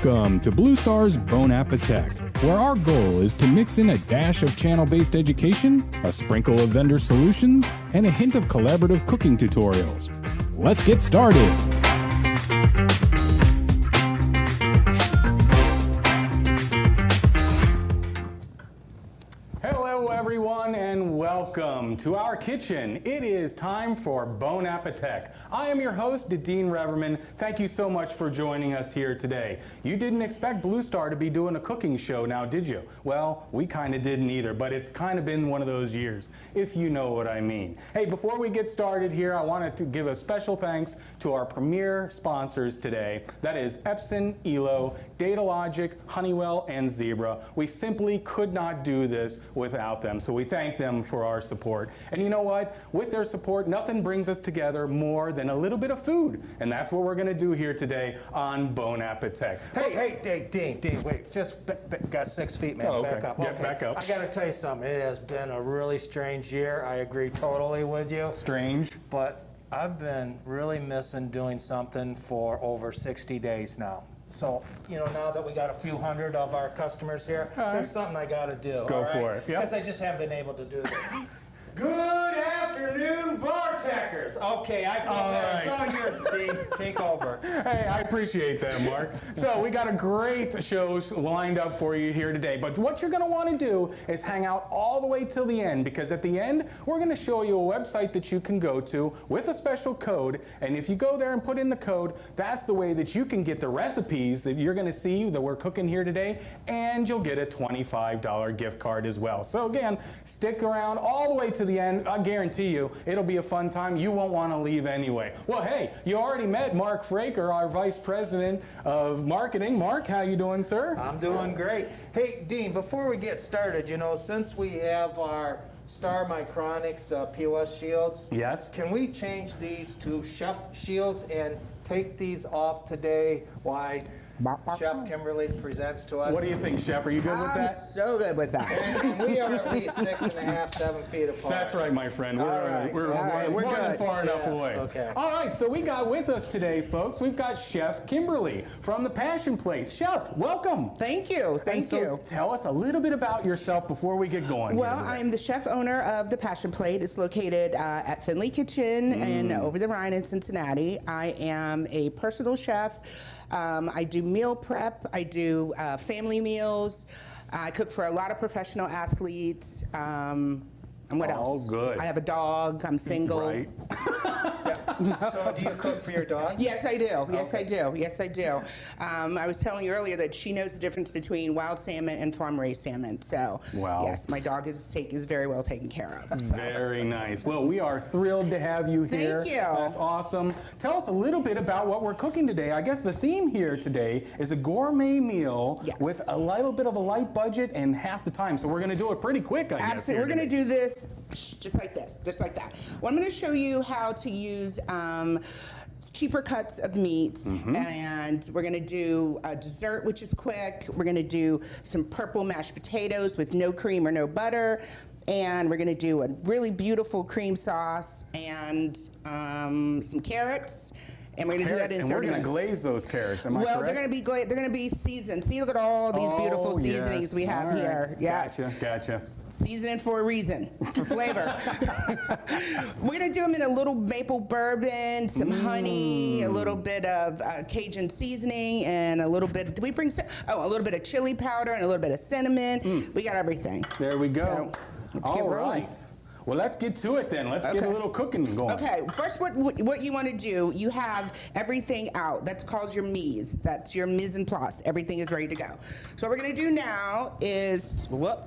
Welcome to BlueStar's Bon AppeTech, where our goal is to mix in a dash of channel-based education, a sprinkle of vendor solutions, and a hint of collaborative cooking tutorials. Let's get started. Hello everyone and welcome to our kitchen. It is time for Bon AppeTech. I am your host, Dean Reverman. Thank you so much for joining us here today. You didn't expect Blue Star to be doing a cooking show now, did you? Well, we kind of didn't either, but it's kind of been one of those years, if you know what I mean. Hey, before we get started here, I wanted to give a special thanks to our premier sponsors today. That is Epson, Elo, Datalogic, Honeywell, and Zebra. We simply could not do this without them, so we thank them for our support. And you know what? With their support, nothing brings us together more than a little bit of food. And that's what we're going to do here today on Bon AppeTech. Hey, Dean, wait, just got 6 feet, man. Oh, okay. Back up. Get back up. I got to tell you something. It has been a really strange year. I agree totally with you. Strange. But I've been really missing doing something for over 60 days now. So, you know, now that we got a few hundred of our customers here, there's something I got to do. Go for it. Because I just haven't been able to do this. Good afternoon, Vortechers. Okay, I feel better. It's all yours, Dean. Take over. Hey, I appreciate that, Mark. So we got a great show lined up for you here today. But what you're going to want to do is hang out all the way till the end, because at the end, we're going to show you a website that you can go to with a special code. And if you go there and put in the code, that's the way that you can get the recipes that you're going to see that we're cooking here today. And you'll get a $25 gift card as well. So again, stick around all the way to the end. I guarantee you it'll be a fun time. You won't want to leave anyway. Well, hey, you already met Mark Fraker, our Vice President of Marketing. Mark, how you doing, sir? I'm doing great. Hey, Dean, before we get started, you know, since we have our Star Micronics POS shields, yes, can we change these to Chef shields and take these off today? Why? Chef Kymberly presents to us. What do you think, Chef? Are you good with that? I'm so good with that. And we are at least 6.5, 7 feet apart. That's right, my friend. We're more than far enough away. Okay. All right, so we got with us today, folks, we've got Chef Kymberly from the Passion Plate. Chef, welcome. Thank you. Thank you. Tell us a little bit about yourself before we get going. Well, I'm the chef owner of the Passion Plate. It's located at Finley Kitchen and over the Rhine in Cincinnati. I am a personal chef. I do meal prep, I do family meals, I cook for a lot of professional athletes, and what else? All good. I have a dog, I'm single. Right. So do you cook for your dog? Yes, I do. Yes, Okay. I do. Yes, I do. I was telling you earlier that she knows the difference between wild salmon and farm-raised salmon. So, wow. Yes, my dog is very well taken care of. So. Very nice. Well, we are thrilled to have you here. Thank you. That's awesome. Tell us a little bit about what we're cooking today. I guess the theme here today is a gourmet meal with a little bit of a light budget and half the time. So we're going to do it pretty quick, I guess. Absolutely. We're going to do this just like this, just like that. Well, I'm going to show you how to use cheaper cuts of meat, and we're going to do a dessert, which is quick. We're going to do some purple mashed potatoes with no cream or no butter, and we're going to do a really beautiful cream sauce and some carrots. And we're going to do that in 30 minutes. And we're going to glaze those carrots, am I correct? Well, they're going to be seasoned. See, look at all these beautiful seasonings we have here. Yes. Gotcha. Seasoning for a reason, for flavor. We're going to do them in a little maple bourbon, some honey, a little bit of Cajun seasoning, and a little bit, a little bit of chili powder and a little bit of cinnamon. We got everything. There we go. So, let's get rolling. Well, let's get to it then. Let's get a little cooking going. Okay, first what you want to do, you have everything out. That's called your mise. That's your mise en place. Everything is ready to go. So what we're going to do now is, we're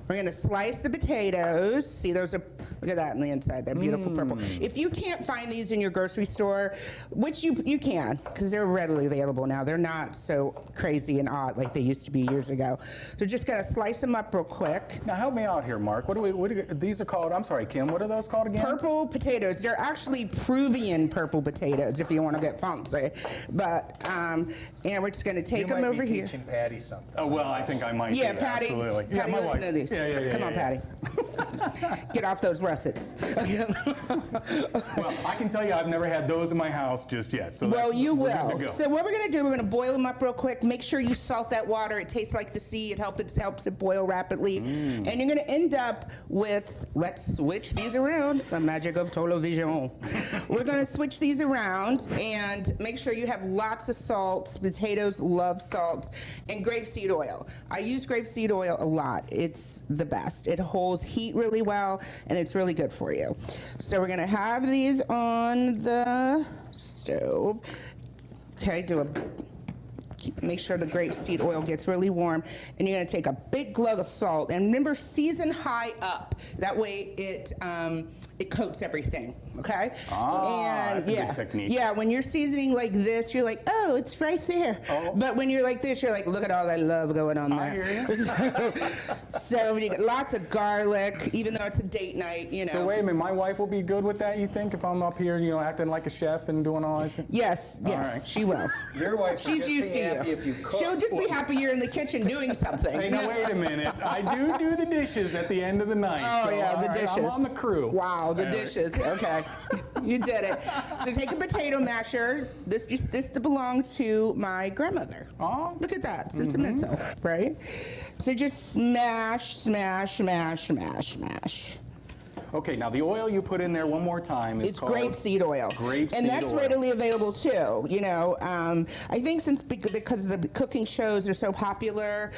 going to slice the potatoes. See, those are, look at that on the inside, that beautiful purple. If you can't find these in your grocery store, which you can, because they're readily available now. They're not so crazy and odd like they used to be years ago. So just going to slice them up real quick. Now help me out here, Mark. These are called, I'm sorry, Kim, what are those called again? Purple potatoes. They're actually Peruvian purple potatoes, if you want to get fancy. But, and we're just going to take them over here. You might be teaching Patty something. Oh, well, I think I might. Yeah, Patty. Absolutely. Patty, my listen wife. to these. Yeah. Come on, Patty. Get off those russets. Well, I can tell you I've never had those in my house just yet. So Well, you we're good will. to go. So what we're going to do, we're going to boil them up real quick. Make sure you salt that water. It tastes like the sea. It helps it boil rapidly. And you're going to end up with, let's switch these around. The magic of television. We're going to switch these around and make sure you have lots of salt. Potatoes love salt. And grapeseed oil. I use grapeseed oil a lot. It's the best. It holds heat really well, and it's really good for you. So we're going to have these on the stove. Okay, make sure the grapeseed oil gets really warm, and you're going to take a big glug of salt, and remember, season high up. That way it coats everything, okay? That's a good technique. Yeah, when you're seasoning like this, you're like, oh, it's right there. Oh. But when you're like this, you're like, look at all that love going on there. I hear you. So you get lots of garlic, even though it's a date night, you know. So wait a minute, my wife will be good with that, you think, if I'm up here, acting like a chef and doing all that? Yes, right. she will. Your wife She's used to you. if you cook. She'll just be happy you're in the kitchen doing something. Hey, now wait a minute. I do the dishes at the end of the night. Oh, so, yeah, all the right, dishes. I'm on the crew. Wow, the All right. dishes. Okay, you did it. So take a potato masher. This belonged to my grandmother. Oh. Look at that, sentimental, right? So just smash, smash, smash, smash, smash. Okay, now the oil you put in there one more time is It's called grapeseed oil. Grapeseed and that's oil. readily available too. I think because the cooking shows are so popular,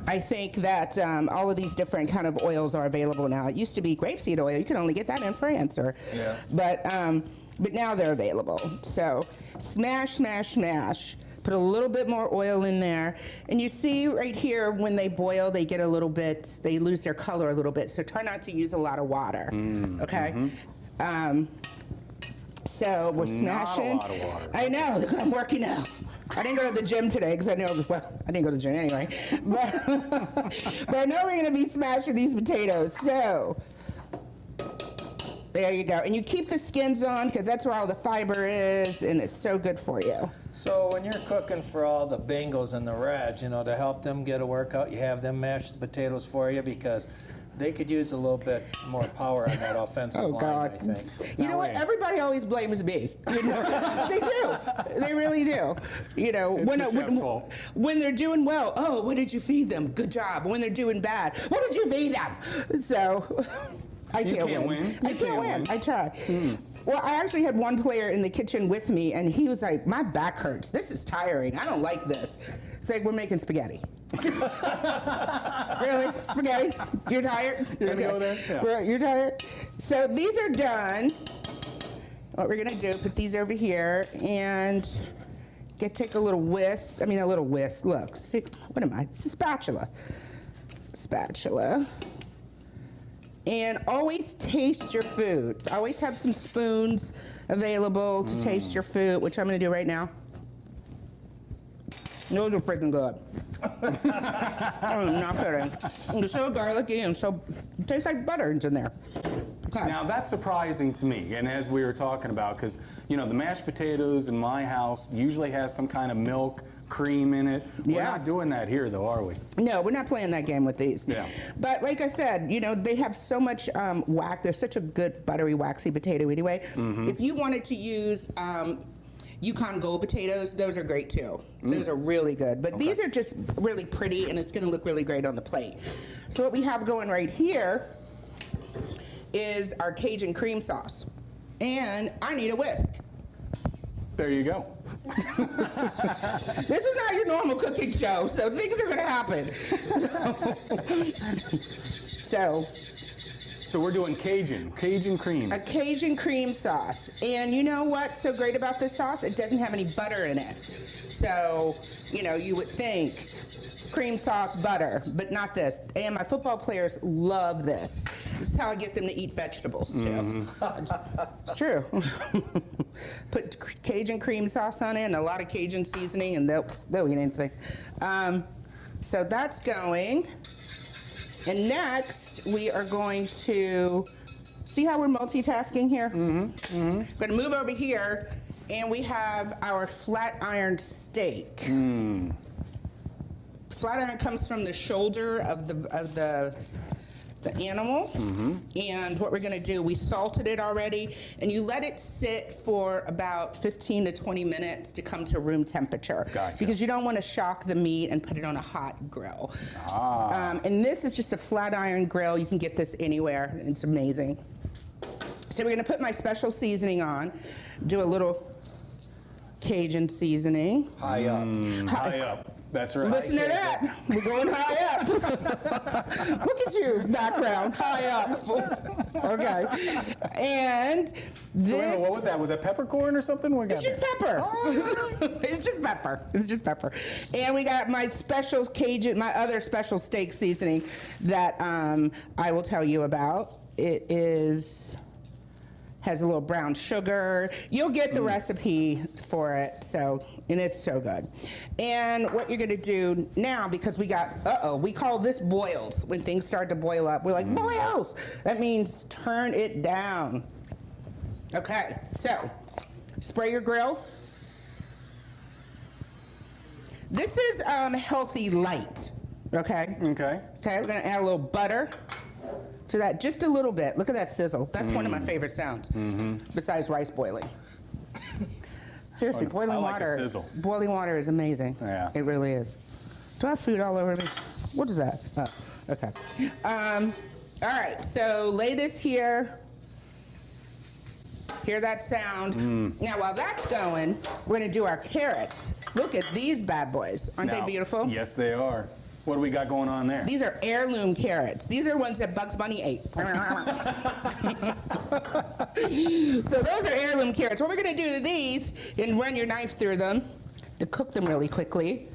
I think that all of these different kind of oils are available now. It used to be grapeseed oil. You could only get that in France, but now they're available. So smash, smash, smash. Put a little bit more oil in there. And you see right here, when they boil, they get a little bit, they lose their color a little bit. So try not to use a lot of water, okay? So we're smashing. Not a lot of water. I know, look, I'm working out. I didn't go to the gym today because I know, well, I didn't go to the gym anyway. But I know we're going to be smashing these potatoes. So there you go. And you keep the skins on because that's where all the fiber is, and it's so good for you. So when you're cooking for all the bingos and the Reds, to help them get a workout, you have them mash the potatoes for you because they could use a little bit more power on that offensive line, God. I think. You know what? Everybody always blames me. They do. They really do. When they're doing well, oh, what did you feed them? Good job. When they're doing bad, what did you feed them? So I can't win. I can't win. I try. Well, I actually had one player in the kitchen with me, and he was like, my back hurts. This is tiring. I don't like this. It's like, we're making spaghetti. Really? Spaghetti? You're tired? You're gonna go there? Yeah. You're tired? So these are done. What we're gonna do, put these over here and take a little whisk. Look, see, what am I? It's a spatula. And always taste your food. Always have some spoons available to taste your food, which I'm gonna do right now. Those are freaking good. I'm not kidding. They're so garlicky and it tastes like butter in there. Okay. Now that's surprising to me, and as we were talking about, because the mashed potatoes in my house usually has some kind of milk, cream in it. We're not doing that here though, are we? No, we're not playing that game with these. Yeah. But like I said, they have so much wax. They're such a good buttery, waxy potato anyway. If you wanted to use Yukon Gold potatoes, those are great too. Those are really good. But these are just really pretty, and it's going to look really great on the plate. So what we have going right here is our Cajun cream sauce. And I need a whisk. There you go. This is not your normal cooking show, so things are going to happen. So we're doing Cajun cream. A Cajun cream sauce. And you know what's so great about this sauce? It doesn't have any butter in it. So, you would think cream sauce, butter, but not this. And my football players love this. This is how I get them to eat vegetables, too. It's true. Put Cajun cream sauce on it and a lot of Cajun seasoning, and they'll eat anything. So that's going. And next, we are going to, see how we're multitasking here? We're going to move over here, and we have our flat iron steak. flatiron comes from the shoulder of the animal. And what we're gonna do, we salted it already, and you let it sit for about 15 to 20 minutes to come to room temperature. Gotcha. Because you don't wanna shock the meat and put it on a hot grill. And this is just a flat iron grill. You can get this anywhere. It's amazing. So we're gonna put my special seasoning on, do a little Cajun seasoning. High up. High up. That's right. Listen to that. We're going high up. Look at you, background, high up. Okay. And this. So wait a minute, what was that? Was that peppercorn or something? What we It's got just there? pepper. It's just pepper. It's just pepper. And we got my special Cajun, my other special steak seasoning that I will tell you about. It has a little brown sugar. You'll get the recipe for it, and it's so good. And what you're gonna do now, because we got, we call this boils. When things start to boil up, we're like, boils! That means turn it down. Okay, so, spray your grill. This is healthy light, okay? Okay. Okay, we're gonna add a little butter to that, just a little bit. Look at that sizzle. That's one of my favorite sounds, besides rice boiling. Seriously, boiling I like the water. sizzle. Boiling water is amazing. Yeah. It really is. Do I have food all over me? What is that? Oh, okay. All right, so lay this here. Hear that sound? Now, while that's going, we're gonna do our carrots. Look at these bad boys. Aren't they Now, beautiful? Yes, they are. What do we got going on there? These are heirloom carrots. These are ones that Bugs Bunny ate. So those are heirloom carrots. What we're gonna do to these, and run your knife through them to cook them really quickly.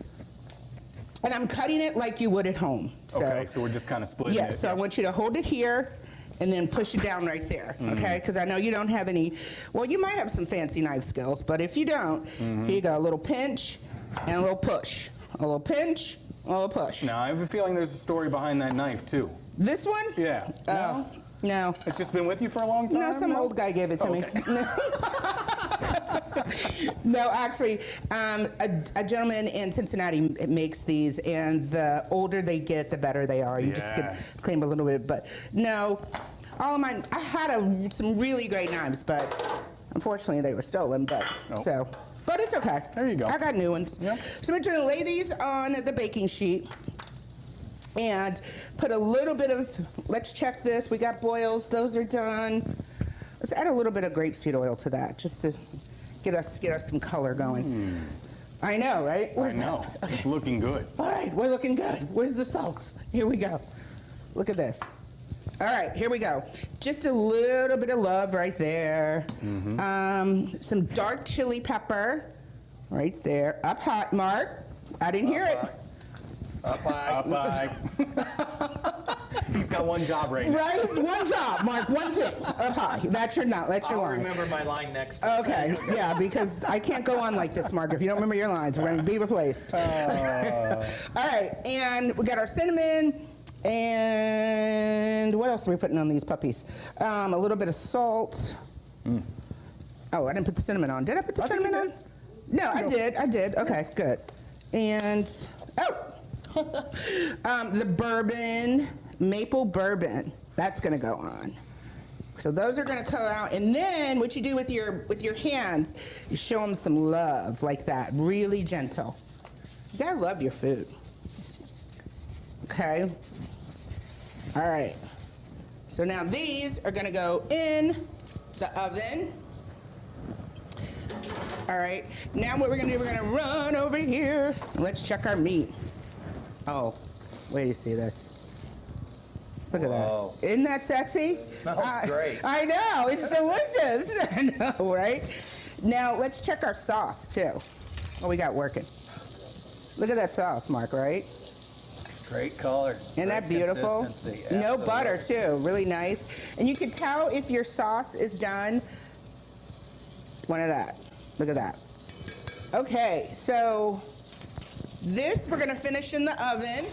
And I'm cutting it like you would at home. So, Okay, so we're just kind of splitting yeah, it. so I want you to hold it here and then push it down right there, okay? Because I know you don't have any, well, you might have some fancy knife skills, but if you don't, here you go, a little pinch and a little push. A little pinch, a little push. Now, I have a feeling there's a story behind that knife, too. This one? Yeah. Oh, no. It's just been with you for a long time? No, some old guy gave it to me. No, actually, a gentleman in Cincinnati makes these, and the older they get, the better they are. You just can clean them a little bit, but no, all of mine, I had some really great knives, but unfortunately they were stolen, but but it's okay. There you go. I got new ones. Yep. So we're gonna lay these on the baking sheet and put a little bit of, let's check this. We got boils, those are done. Let's add a little bit of grapeseed oil to that, just to get us some color going. I know, right? I know. It's looking good. All right, we're looking good. Where's the salt? Here we go. Look at this. All right, here we go. Just a little bit of love right there. Some dark chili pepper right there. Up hot, Mark. I didn't hear it. Up high. Up high. He's got one job right now. Right? One job, Mark. One thing. Up high. That's your I'll line. remember my line next time. Okay, yeah, because I can't go on like this, Mark. If you don't remember your lines, we're going to be replaced. All right, and we got our cinnamon, and what else are we putting on these puppies? A little bit of salt. Oh, I didn't put the cinnamon on. Did I put the cinnamon on? No, I did. Okay, good. And, the bourbon, maple bourbon, that's going to go on. So those are going to come out, and then what you do with your hands, you show them some love like that, really gentle. You gotta love your food. Okay. All right. So now these are going to go in the oven. All right. Now what we're going to do, we're going to run over here. Let's check our meat. Oh, wait, you see this? Look at Whoa. that. Isn't that sexy? Smells great. I know, it's delicious. I know, right? Now, let's check our sauce, too. What we got working. Look at that sauce, Mark, right? Great color. Isn't that beautiful? Consistency, No absolutely. butter, too. Really nice. And you can tell if your sauce is done. One of that. Look at that. Okay, so this we're going to finish in the oven.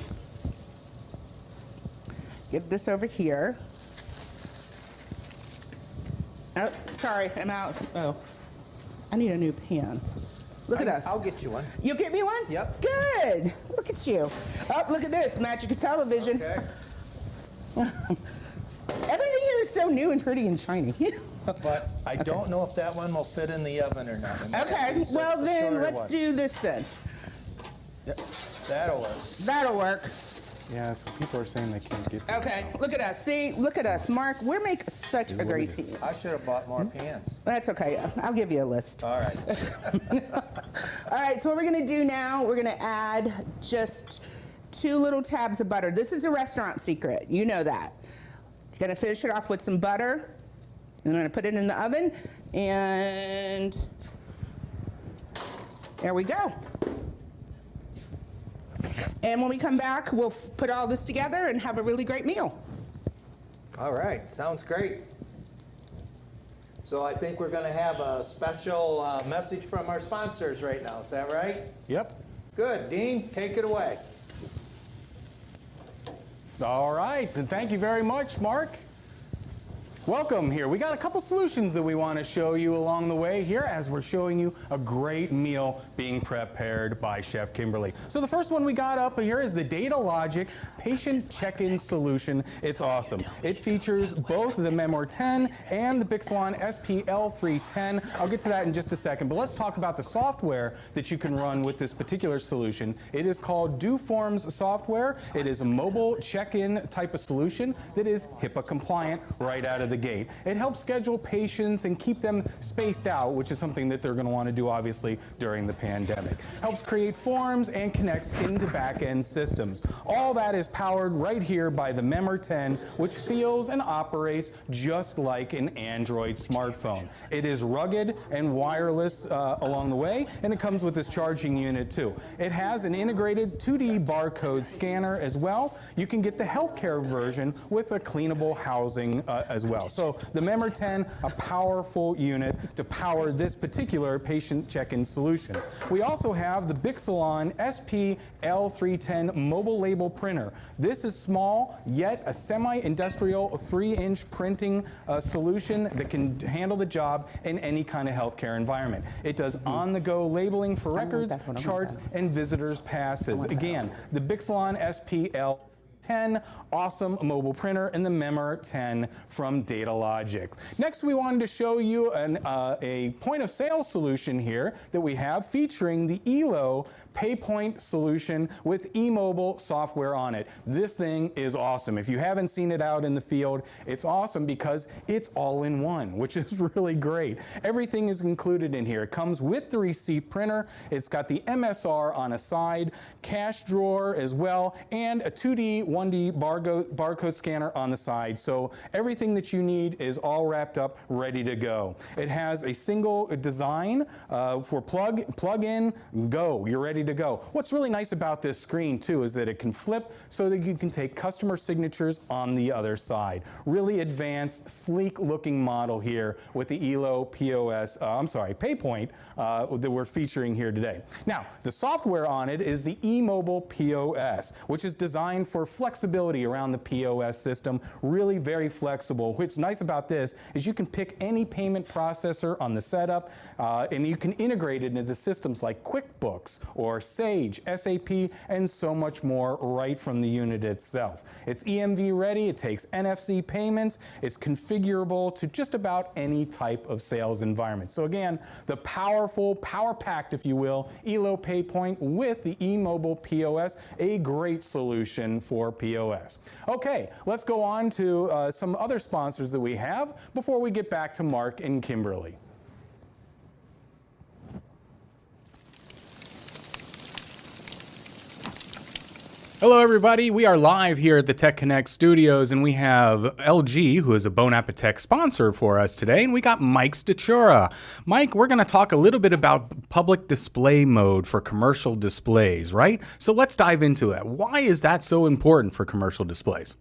Get this over here. Oh, sorry, I'm out. Oh, I need a new pan. Look at us. I'll get you one. You'll get me one? Yep. Good. Look at you. Oh, look at this. Magic of television. Okay. Everything here is so new and pretty and shiny. But I don't know if that one will fit in the oven or not. Okay, well then let's do this then. Yep. That'll work. That'll work. Yeah, so people are saying they can't get. Okay, look at us. See, look at us. Mark, we're making such a great team. I should have bought more pans. That's okay. I'll give you a list. All right. All right, so what we're gonna do now, we're gonna add just 2 little tabs of butter. This is a restaurant secret, you know that. Gonna finish it off with some butter. And I'm gonna put it in the oven, and there we go. And when we come back, we'll put all this together and have a really great meal. All right, sounds great. So I think we're gonna have a special message from our sponsors right now, is that right? Yep. Good, Dean, take it away. All right, and thank you very much, Mark. Welcome here. We got a couple solutions that we want to show you along the way here as we're showing you a great meal being prepared by Chef Kymberly. So the first one we got up here is the Data Logic Patient Check-In Solution. It's awesome. It features both the Memoir 10 and the Bixalon SPL310. I'll get to that in just a second, but let's talk about the software that you can run with this particular solution. It is called DoForms software. It is a mobile check-in type of solution that is HIPAA compliant right out of the gate. It helps schedule patients and keep them spaced out, which is something that they're going to want to do obviously during the pandemic. Helps create forms and connects into back-end systems. All that is powered right here by the Memoir 10, which feels and operates just like an Android smartphone. It is rugged and wireless along the way, and it comes with this charging unit too. It has an integrated 2D barcode scanner as well. You can get the healthcare version with a cleanable housing as well. So the Memoir 10, a powerful unit to power this particular patient check-in solution. We also have the Bixalon SPL310 mobile label printer. This is small, yet a semi-industrial 3-inch printing solution that can handle the job in any kind of healthcare environment. It does on-the-go labeling for records, charts, and visitors' passes. Again, the Bixalon SPL 10, awesome mobile printer, and the Memoir 10 from Data Logic. Next, we wanted to show you a point of sale solution here that we have featuring the ELO PayPoint solution with eMobile software on it. This thing is awesome. If you haven't seen it out in the field, it's awesome because it's all in one, which is really great. Everything is included in here. It comes with the receipt printer. It's got the MSR on a side, cash drawer as well, and a 2D, 1D barcode scanner on the side. So everything that you need is all wrapped up, ready to go. It has a single design for plug in, go. You're ready to go. What's really nice about this screen too is that it can flip so that you can take customer signatures on the other side. Really advanced, sleek looking model here with the ELO PayPoint that we're featuring here today. Now, the software on it is the eMobile POS, which is designed for flexibility around the POS system. Really very flexible. What's nice about this is you can pick any payment processor on the setup and you can integrate it into systems like QuickBooks or Sage, SAP, and so much more right from the unit itself. It's EMV ready, it takes NFC payments, it's configurable to just about any type of sales environment. So again, the powerful, power-packed, if you will, ELO PayPoint with the eMobile POS, a great solution for POS. Okay, let's go on to some other sponsors that we have before we get back to Mark and Kymberly. Hello everybody, we are live here at the Tech Connect studios and we have LG, who is a Bon AppeTech sponsor for us today, and we got Mike Stachura. Mike, we're going to talk a little bit about public display mode for commercial displays, right? So let's dive into it. Why is that so important for commercial displays?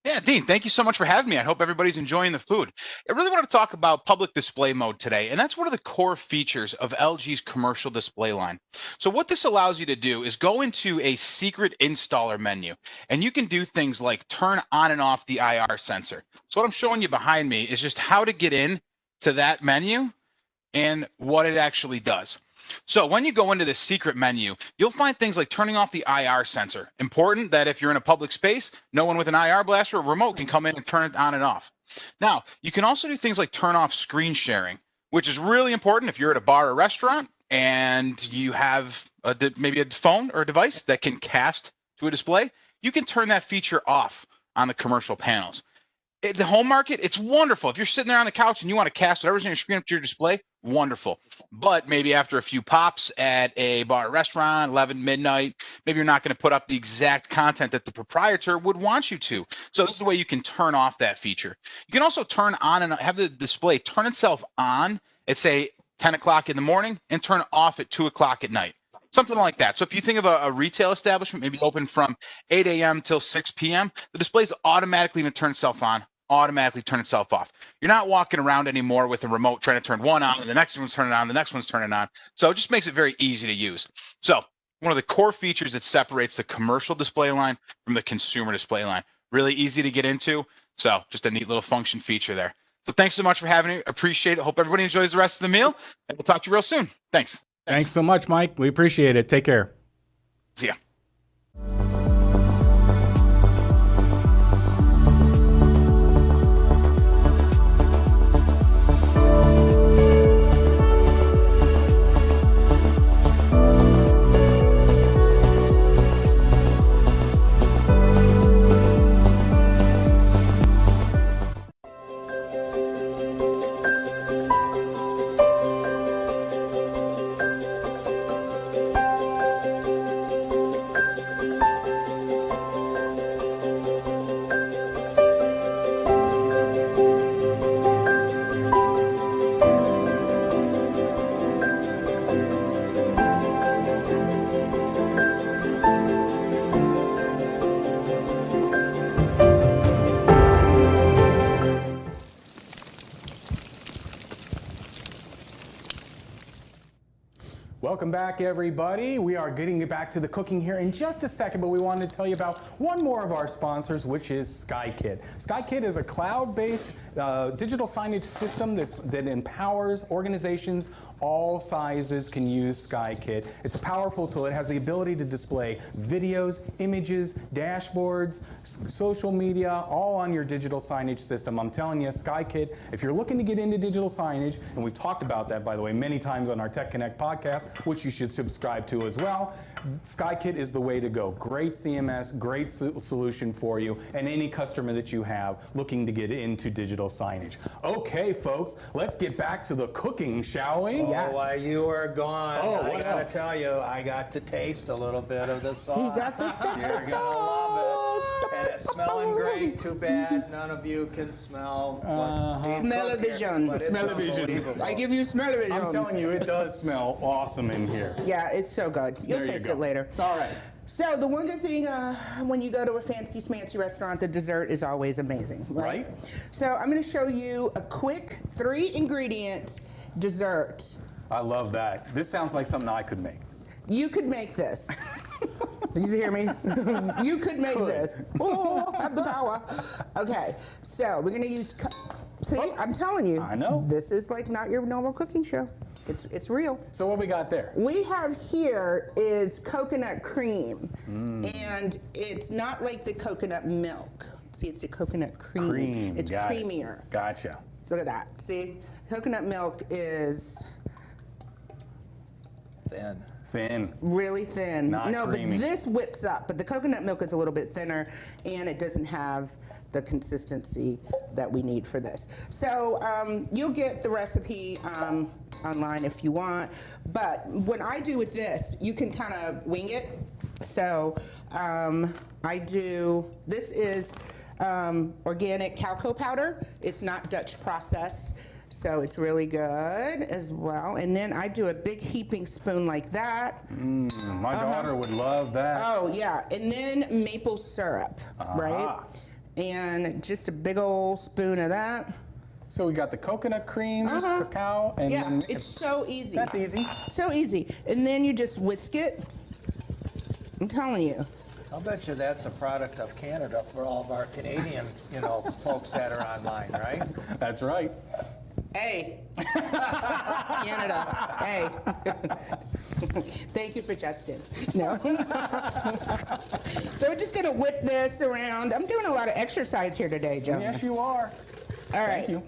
Yeah, Dean, thank you so much for having me. I hope everybody's enjoying the food. I really want to talk about public display mode today, and that's one of the core features of LG's commercial display line. So what this allows you to do is go into a secret installer menu, and you can do things like turn on and off the IR sensor. So what I'm showing you behind me is just how to get in to that menu and what it actually does. So when you go into the secret menu, you'll find things like turning off the IR sensor. Important that if you're in a public space, no one with an IR blaster or remote can come in and turn it on and off. Now, you can also do things like turn off screen sharing, which is really important if you're at a bar or restaurant and you have maybe a phone or a device that can cast to a display. You can turn that feature off on the commercial panels. At the home market, it's wonderful. If you're sitting there on the couch and you want to cast whatever's on your screen up to your display, wonderful. But maybe after a few pops at a bar or restaurant, 11 midnight, maybe you're not going to put up the exact content that the proprietor would want you to. So this is the way you can turn off that feature. You can also turn on and have the display turn itself on at, say, 10 o'clock in the morning and turn off at 2 o'clock at night. Something like that. So if you think of a retail establishment, maybe open from 8 a.m. till 6 p.m., the display's automatically going to turn itself on, automatically turn itself off. You're not walking around anymore with a remote trying to turn one on and the next one's turning on, the next one's turning on. So it just makes it very easy to use. So one of the core features that separates the commercial display line from the consumer display line. Really easy to get into. So just a neat little function feature there. So thanks so much for having me. Appreciate it. Hope everybody enjoys the rest of the meal, and we'll talk to you real soon. Thanks. Thanks so much, Mike. We appreciate it. Take care. See ya. Welcome back, everybody. We are getting back to the cooking here in just a second, but we wanted to tell you about one more of our sponsors, which is SkyKit. SkyKit is a cloud-based digital signage system that empowers organizations. All sizes can use SkyKit. It's a powerful tool. It has the ability to display videos, images, dashboards, social media, all on your digital signage system. I'm telling you, SkyKit, if you're looking to get into digital signage, and we've talked about that, by the way, many times on our Tech Connect podcast, which you should subscribe to as well, SkyKit is the way to go. Great CMS, great solution for you and any customer that you have looking to get into digital signage. Okay, folks, let's get back to the cooking, shall we? Yes. Oh, while you were gone, I gotta else? tell you, I got to taste a little bit of the sauce. He got the sexy You're gonna love it. And it's smelling great. Too bad none of you can smell what's being Smell-o-vision. cooked here, but it's unbelievable. I give you smell-o-vision. I'm telling you, it does smell awesome in here. Yeah, it's so good. You'll There you taste go. it later. It's all right. So the one good thing when you go to a fancy schmancy restaurant, the dessert is always amazing, right? So I'm going to show you a quick 3-ingredient dessert. I love that. This sounds like something I could make. You could make this. Did you hear me? You could make this. Oh, have the power. Okay, so we're gonna use. See, I'm telling you. I know. This is like not your normal cooking show. It's real. So what we got there? We have here is coconut cream, and it's not like the coconut milk. See, it's the coconut cream. It's got creamier. It. Gotcha. So look at that. See, coconut milk is Thin. really thin. Not no, creamy. but this whips up. But the coconut milk is a little bit thinner, and it doesn't have the consistency that we need for this. So you'll get the recipe online if you want. But what I do with this, you can kind of wing it. So I do. This is organic cacao powder. It's not Dutch process. So it's really good as well. And then I do a big heaping spoon like that. My daughter would love that. Oh, yeah. And then maple syrup, right? And just a big old spoon of that. So we got the coconut cream, cacao, and Yeah, then it's so easy. that's easy. So easy. And then you just whisk it. I'm telling you. I'll bet you that's a product of Canada for all of our Canadian, folks that are online, right? That's right. Hey. Canada. Hey. Thank you for Justin. No. So we're just gonna whip this around. I'm doing a lot of exercise here today, Joe. Yes, you are. All right. Thank you.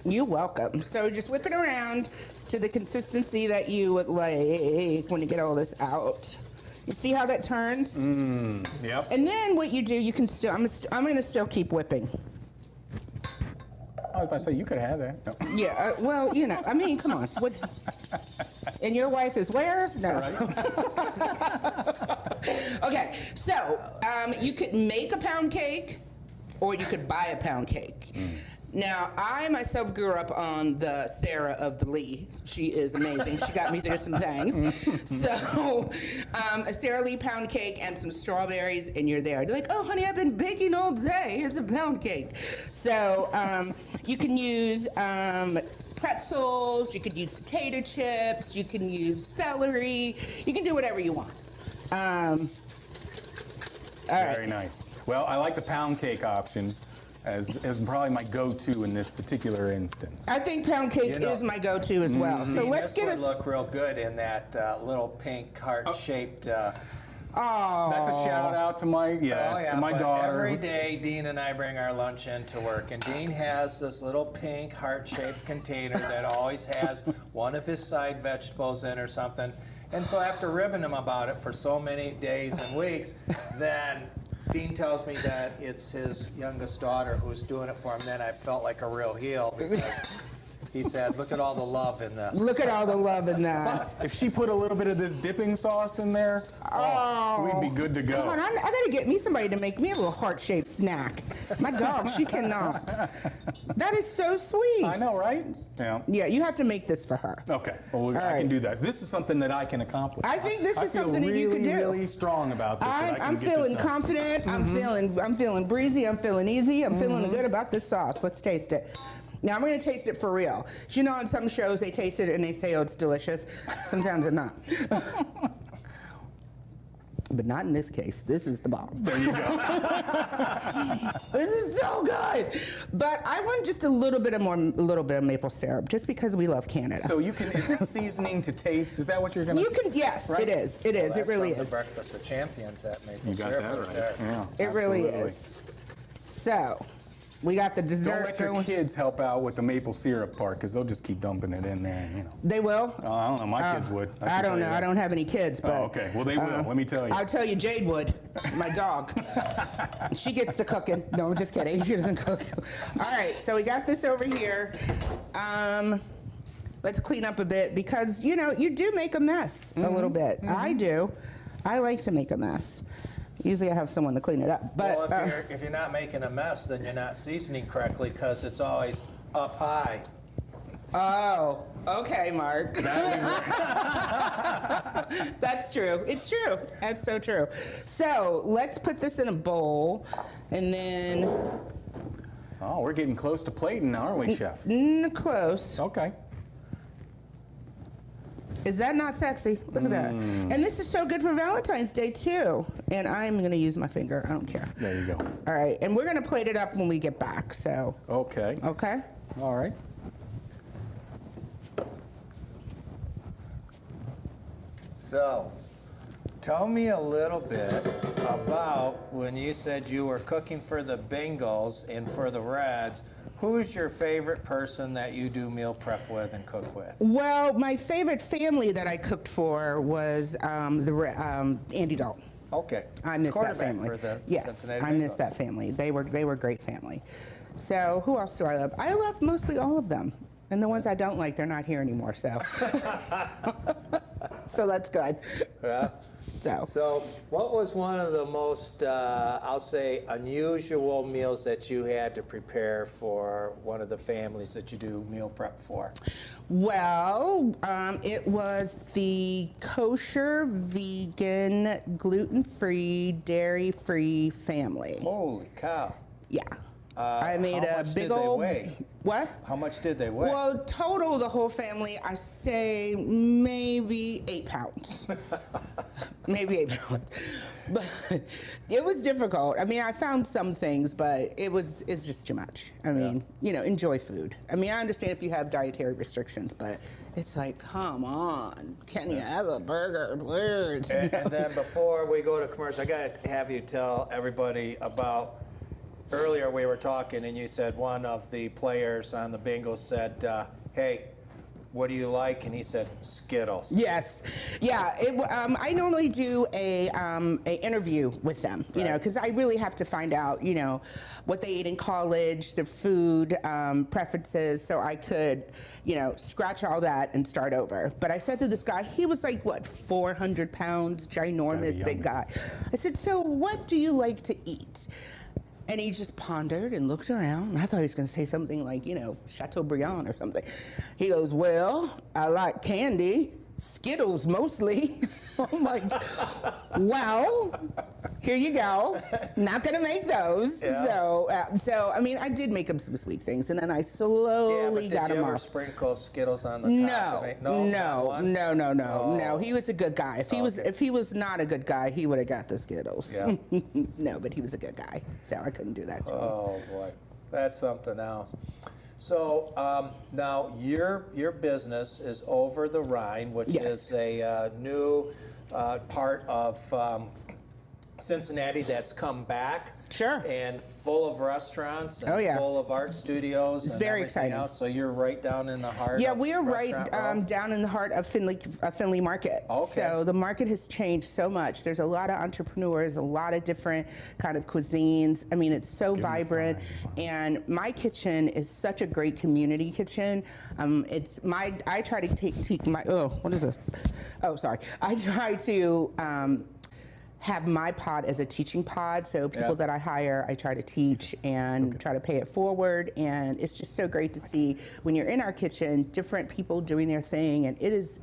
You're welcome. So just whip it around to the consistency that you would like when you get all this out. You see how that turns? Yep. And then what you do, you can still, I'm gonna still keep whipping. I was about to say, you could have that. No. Yeah, well, you know, I mean, come on. What, and your wife is where? No. Okay, so you could make a pound cake or you could buy a pound cake. Now, I myself grew up on the Sarah of the Lee. She is amazing. She got me through some things. So, a Sara Lee pound cake and some strawberries, and you're there. You're like, oh, honey, I've been baking all day. Here's a pound cake. So, you can use pretzels. You could use potato chips. You can use celery. You can do whatever you want. All right. Very nice. Well, I like the pound cake option as probably my go-to in this particular instance. I think pound cake is my go-to as well. So let's get This would look real good in that little pink heart-shaped. Oh, That's a shout out to my to my but daughter. Every day, Dean and I bring our lunch into work, and Dean has this little pink heart-shaped container that always has one of his side vegetables in or something. And so after ribbing him about it for so many days and weeks, then Dean tells me that it's his youngest daughter who's doing it for him. Then I felt like a real heel because he said, look at all the love in this. look at all the love in that. If she put a little bit of this dipping sauce in there, we'd be good to go. Come on, I gotta get me somebody to make me a little heart-shaped snack. My dog, she cannot. That is so sweet. I know, right? Yeah. Yeah, you have to make this for her. Okay, well, I right. can do that. This is something that I can accomplish. I think this is something that you can do. I feel really strong about this. that I can I'm get feeling this done. confident. I'm feeling breezy. I'm feeling easy. I'm feeling good about this sauce. Let's taste it. Now I'm gonna taste it for real. You know, on some shows they taste it and they say, "Oh, it's delicious." Sometimes it's not. But not in this case. This is the bomb. There you go. This is so good. But I want just a little bit of maple syrup, just because we love Canada. So you can, is this seasoning to taste? Is that what you're gonna? You can, yes, right? it is. It is. It really The is. breakfast of champions that maple You got syrup that right right. there. Yeah, It really absolutely. is. So, we got the Don't dessert let your going. kids help out with the maple syrup part, because they'll just keep dumping it in there. You know. They will? I don't know. My kids would. I don't know. I don't have any kids, but. Oh, okay. Well, they will. Let me tell you. I'll tell you, Jade would. My dog. She gets to cooking. No, I'm just kidding. She doesn't cook. All right, so we got this over here. Let's clean up a bit because, you know, you do make a mess a little bit. I do. I like to make a mess. Usually I have someone to clean it up. But Well, if you're not making a mess, then you're not seasoning correctly because it's always up high. oh, okay, Mark. That's true. It's true. That's so true. So let's put this in a bowl, and then Oh, we're getting close to plating now, aren't we, Chef? close. Okay. Is that not sexy? Look at that. And this is so good for Valentine's Day too. And I'm gonna use my finger. I don't care. There you go. All right, and we're gonna plate it up when we get back. So, Okay. okay. All right. So, tell me a little bit about when you said you were cooking for the Bengals and for the Reds. Who's your favorite person that you do meal prep with and cook with? Well, my favorite family that I cooked for was Andy Dalton. Okay. I miss that Quarterback family. for the Yes, Cincinnati I miss Bengals. that family. They were great family. So who else do I love? I love mostly all of them. And the ones I don't like, they're not here anymore. So, so that's good. Yeah. So, So, what was one of the most, I'll say, unusual meals that you had to prepare for one of the families that you do meal prep for? well, it was the kosher, vegan, gluten-free, dairy-free family. Holy cow. Yeah. I made a big old. Weigh? What? How much did they weigh? Well, total, the whole family, I say maybe 8 pounds. Maybe 8 pounds. But it was difficult. I mean, I found some things, but it's just too much. I mean, enjoy food. I mean, I understand if you have dietary restrictions, but it's like, come on, can you have a burger, please? And then before we go to commercial, I got to have you tell everybody about. Earlier we were talking and you said one of the players on the bingo said, hey, what do you like? And he said, Skittles. Yes. Yeah. I normally do a interview with them, because I really have to find out, what they ate in college, their food preferences, so I could, scratch all that and start over. But I said to this guy, he was like, 400 pounds, ginormous, big guy. I said, so what do you like to eat? And he just pondered and looked around. I thought he was going to say something like, Chateaubriand or something. He goes, well, I like candy, Skittles mostly. So I'm like, well, here you go. Not going to make those. Yeah. So I mean, I did make him some sweet things, and then I slowly got him off. Did you ever sprinkle Skittles on the top? No. He was a good guy. If he was not a good guy, he would have got the Skittles. Yeah. No, but he was a good guy, so I couldn't do that to him. Oh boy, that's something else. So now your business is Over the Rhine, which is a new part of Cincinnati that's come back. Sure. And full of restaurants and full of art studios and very everything exciting. else. So you're right down in the heart of we are right down in the heart of Findlay Market. Okay. So the market has changed so much. There's a lot of entrepreneurs, a lot of different kind of cuisines. I mean, it's so vibrant. And my kitchen is such a great community kitchen. I try to take my, what is this? Oh, sorry. I try to have my pod as a teaching pod, so people that I hire, I try to teach and try to pay it forward, and it's just so great to see when you're in our kitchen, different people doing their thing, and it's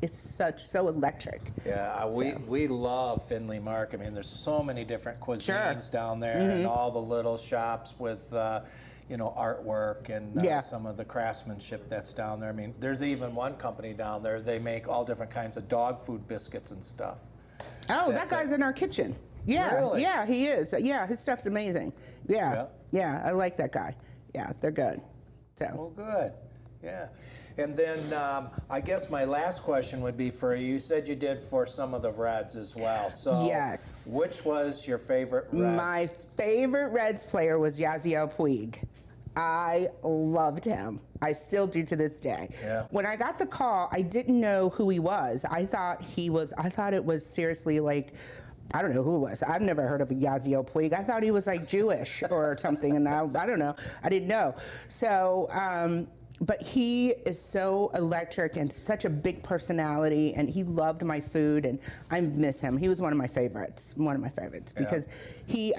so electric. Yeah, we love Findlay Market. I mean, there's so many different cuisines down there, and all the little shops with artwork and some of the craftsmanship that's down there. I mean, there's even one company down there, they make all different kinds of dog food biscuits and stuff. Oh, that guy's in our kitchen. Yeah, really? Yeah, he is. Yeah, his stuff's amazing. Yeah, I like that guy. Yeah, they're good. So. Well, good. Yeah. And then I guess my last question would be for you. You said you did for some of the Reds as well. So yes. Which was your favorite Reds? My favorite Reds player was Yasiel Puig. I loved him. I still do to this day. Yeah. When I got the call, I didn't know who he was. I thought it was seriously like, I don't know who it was. I've never heard of a Yasiel Puig. I thought he was like Jewish or something, and I don't know. I didn't know. So, but he is so electric and such a big personality, and he loved my food, and I miss him. He was one of my favorites, because he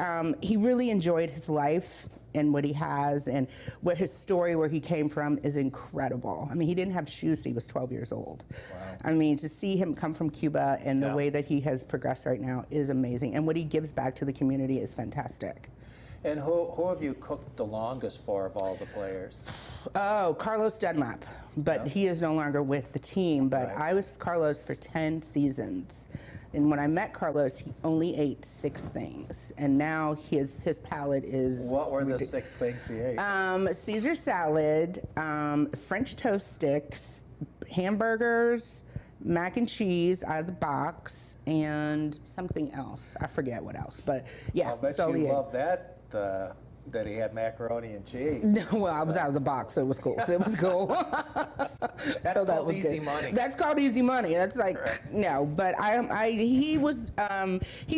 really enjoyed his life and what he has, and what his story, where he came from, is incredible. I mean, he didn't have shoes till he was 12 years old. Wow. I mean, to see him come from Cuba and the way that he has progressed right now is amazing, and what he gives back to the community is fantastic. And who have you cooked the longest for of all the players? Oh, Carlos Dunlap, but he is no longer with the team, but I was with Carlos for 10 seasons. And when I met Carlos, he only ate 6 things, and now his palate is. What were the 6 things he ate? Caesar salad, French toast sticks, hamburgers, mac and cheese out of the box, and something else. I forget what else, but yeah. I'll bet you love that. That he had macaroni and cheese. No, well, I was out of the box, so it was cool. That's called easy money. That's called easy money. That's like no, but he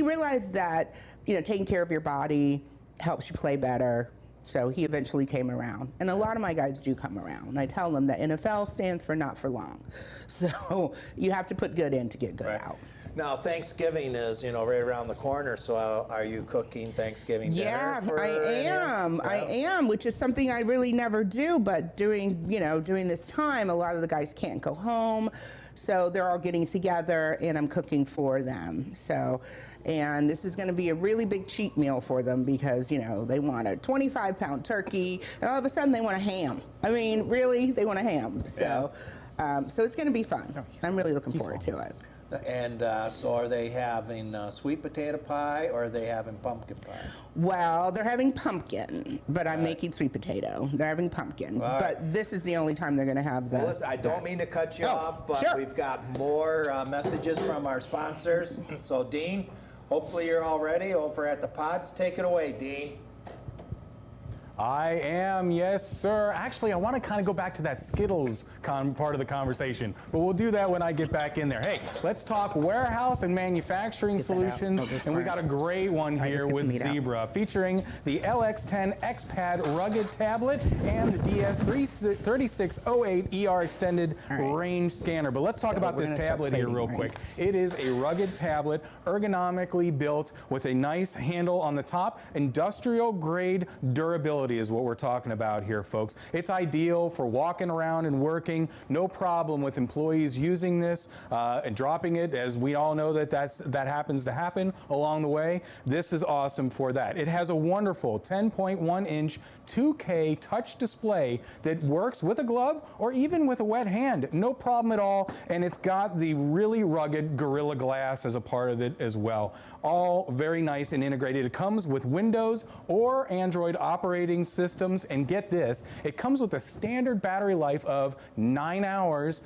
realized that taking care of your body helps you play better. So he eventually came around, and a lot of my guys do come around. And I tell them that NFL stands for not for long, so you have to put good in to get good out. Now, Thanksgiving is, right around the corner, so are you cooking Thanksgiving dinner for I am. Yeah. I am, which is something I really never do, but during this time, a lot of the guys can't go home. So they're all getting together and I'm cooking for them. So, and this is going to be a really big cheat meal for them because, you know, they want a 25-pound turkey and all of a sudden they want a ham. I mean, really, they want a ham. So, so it's going to be fun. I'm really looking forward to it. And so are they having sweet potato pie or are they having pumpkin pie? Well, they're having pumpkin, but I'm making sweet potato. They're having pumpkin, but this is the only time they're going to have the... Well, listen, I don't mean to cut you off, but we've got more messages from our sponsors. So, Dean, hopefully you're all ready over at the pods. Take it away, Dean. I am, yes, sir. Actually, I want to kind of go back to that Skittles part of the conversation, but we'll do that when I get back in there. Hey, let's talk warehouse and manufacturing solutions, and we got a great one here with Zebra, featuring the LX10 XPad rugged tablet and the DS3608 ER extended range scanner. But let's talk about this tablet here real quick. It is a rugged tablet, ergonomically built with a nice handle on the top, industrial grade durability is what we're talking about here, folks. It's ideal for walking around and working. No problem with employees using this and dropping it, as we all know that that happens to happen along the way. This is awesome for that. It has a wonderful 10.1-inch 2K touch display that works with a glove or even with a wet hand. No problem at all. And it's got the really rugged Gorilla Glass as a part of it as well. All very nice and integrated. It comes with Windows or Android operating systems. And get this, it comes with a standard battery life of 36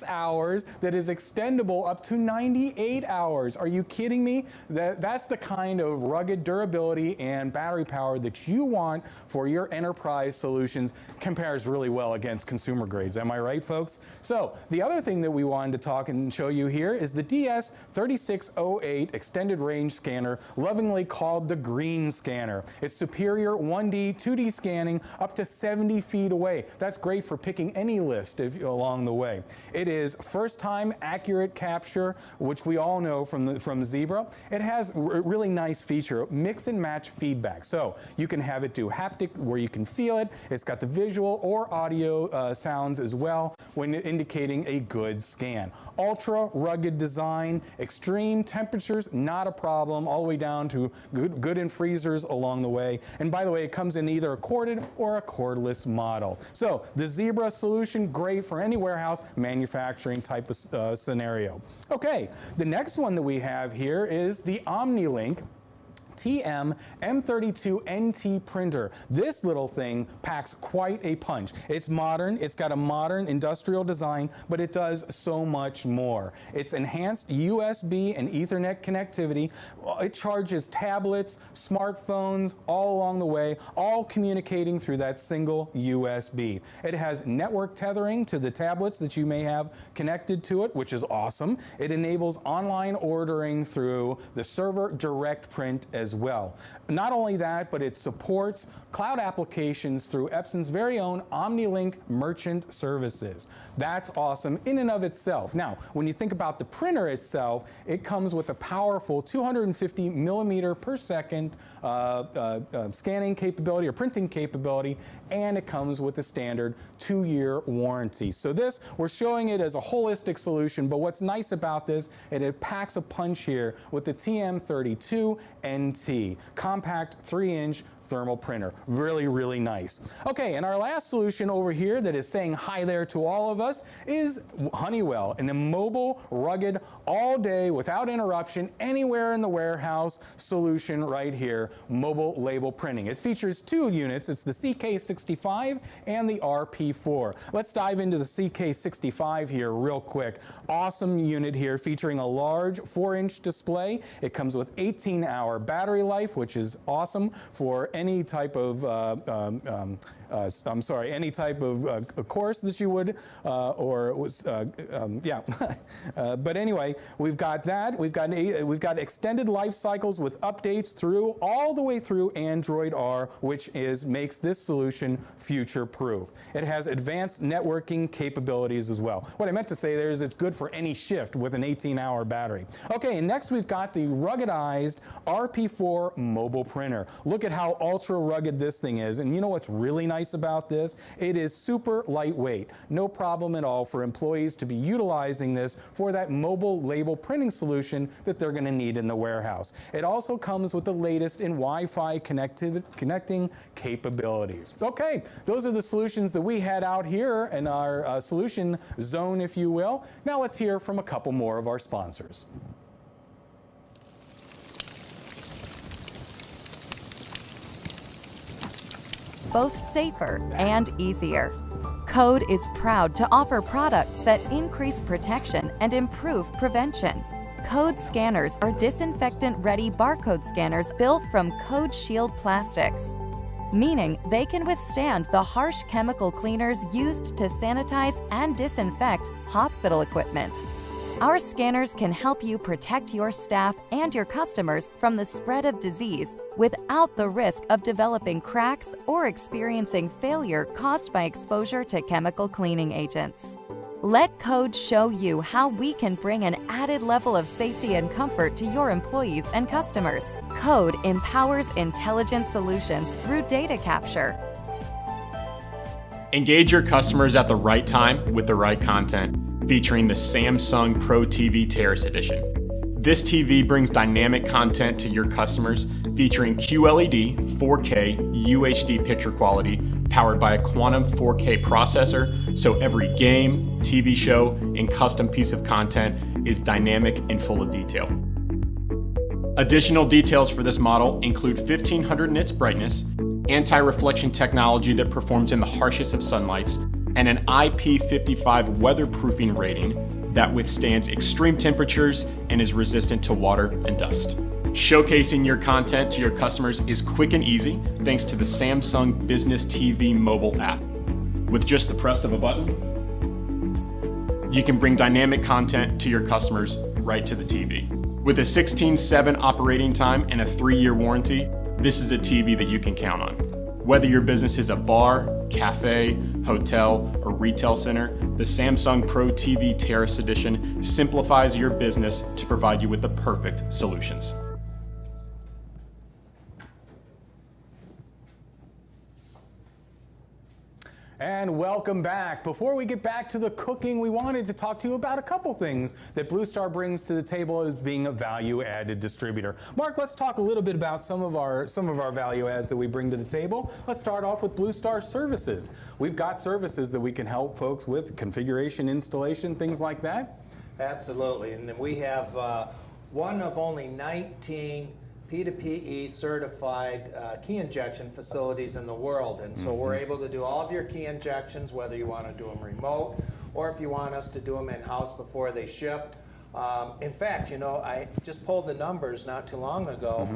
hours that is extendable up to 98 hours. Are you kidding me? That's the kind of rugged durability and battery power that you want for your enterprise solutions. Compares really well against consumer grades. Am I right, folks? So the other thing that we wanted to talk and show you here is the DS3608 extended range scanner, lovingly called the green scanner. It's superior 1D, 2D scanning up to 70 feet away. That's great for picking any list along the way. It is first time accurate capture, which we all know from Zebra. It has a really nice feature, mix and match feedback. So you can have it do haptic where you can feel it. It's got the visual or audio sounds as well when indicating a good scan. Ultra rugged design, extreme temperatures, not a problem, all the way down to good in freezers along the way. And by the way, it comes in either a corded or a cordless model. So the Zebra solution, great for any warehouse manufacturing type of scenario. Okay, the next one that we have here is the OmniLink TM M32 NT printer. This little thing packs quite a punch. It's modern, it's got a modern industrial design, but it does so much more. It's enhanced USB and Ethernet connectivity. It charges tablets, smartphones, all along the way, all communicating through that single USB. It has network tethering to the tablets that you may have connected to it, which is awesome. It enables online ordering through the server direct print as well. Not only that, but it supports cloud applications through Epson's very own OmniLink merchant services. That's awesome in and of itself. Now, when you think about the printer itself, it comes with a powerful 250 millimeter per second scanning capability or printing capability, and it comes with a standard 2-year warranty. So this, we're showing it as a holistic solution, but what's nice about this, it packs a punch here with the TM32 NT, compact 3-inch thermal printer. Really, really nice. Okay, and our last solution over here that is saying hi there to all of us is Honeywell, an immobile, rugged, all day, without interruption, anywhere in the warehouse solution right here, mobile label printing. It features 2 units. It's the CK65 and the RP4. Let's dive into the CK65 here real quick. Awesome unit here featuring a large 4-inch display. It comes with 18-hour battery life, which is awesome for any type of any type of course that you would, but anyway, we've got that. We've got extended life cycles with updates through all the way through Android R, which makes this solution future-proof. It has advanced networking capabilities as well. What I meant to say there is it's good for any shift with an 18-hour battery. Okay, and next we've got the ruggedized RP4 mobile printer. Look at how ultra rugged this thing is. And you know what's really nice about this? It is super lightweight. No problem at all for employees to be utilizing this for that mobile label printing solution that they're going to need in the warehouse. It also comes with the latest in Wi-Fi connecting capabilities. Okay, those are the solutions that we had out here in our solution zone, if you will. Now let's hear from a couple more of our sponsors. Both safer and easier. Code is proud to offer products that increase protection and improve prevention. Code scanners are disinfectant-ready barcode scanners built from Code Shield plastics, meaning they can withstand the harsh chemical cleaners used to sanitize and disinfect hospital equipment. Our scanners can help you protect your staff and your customers from the spread of disease without the risk of developing cracks or experiencing failure caused by exposure to chemical cleaning agents. Let Code show you how we can bring an added level of safety and comfort to your employees and customers. Code empowers intelligent solutions through data capture. Engage your customers at the right time with the right content, featuring the Samsung Pro TV Terrace Edition. This TV brings dynamic content to your customers, featuring QLED, 4K, UHD picture quality, powered by a quantum 4K processor, so every game, TV show, and custom piece of content is dynamic and full of detail. Additional details for this model include 1500 nits brightness, anti-reflection technology that performs in the harshest of sunlights, and an IP55 weatherproofing rating that withstands extreme temperatures and is resistant to water and dust. Showcasing your content to your customers is quick and easy thanks to the Samsung Business TV mobile app. With just the press of a button, you can bring dynamic content to your customers right to the TV. With a 16/7 operating time and a 3-year warranty, this is a TV that you can count on. Whether your business is a bar, cafe, hotel, or retail center, the Samsung Pro TV Terrace Edition simplifies your business to provide you with the perfect solutions. And welcome back. Before we get back to the cooking, we wanted to talk to you about a couple things that Blue Star brings to the table as being a value-added distributor. Mark, let's talk a little bit about some of our value adds that we bring to the table. Let's start off with Blue Star services. We've got services that we can help folks with, configuration, installation, things like that. Absolutely, and then we have one of only 19 P2PE certified key injection facilities in the world, and so we're able to do all of your key injections, whether you want to do them remote or if you want us to do them in-house before they ship. In fact, you know, I just pulled the numbers not too long ago.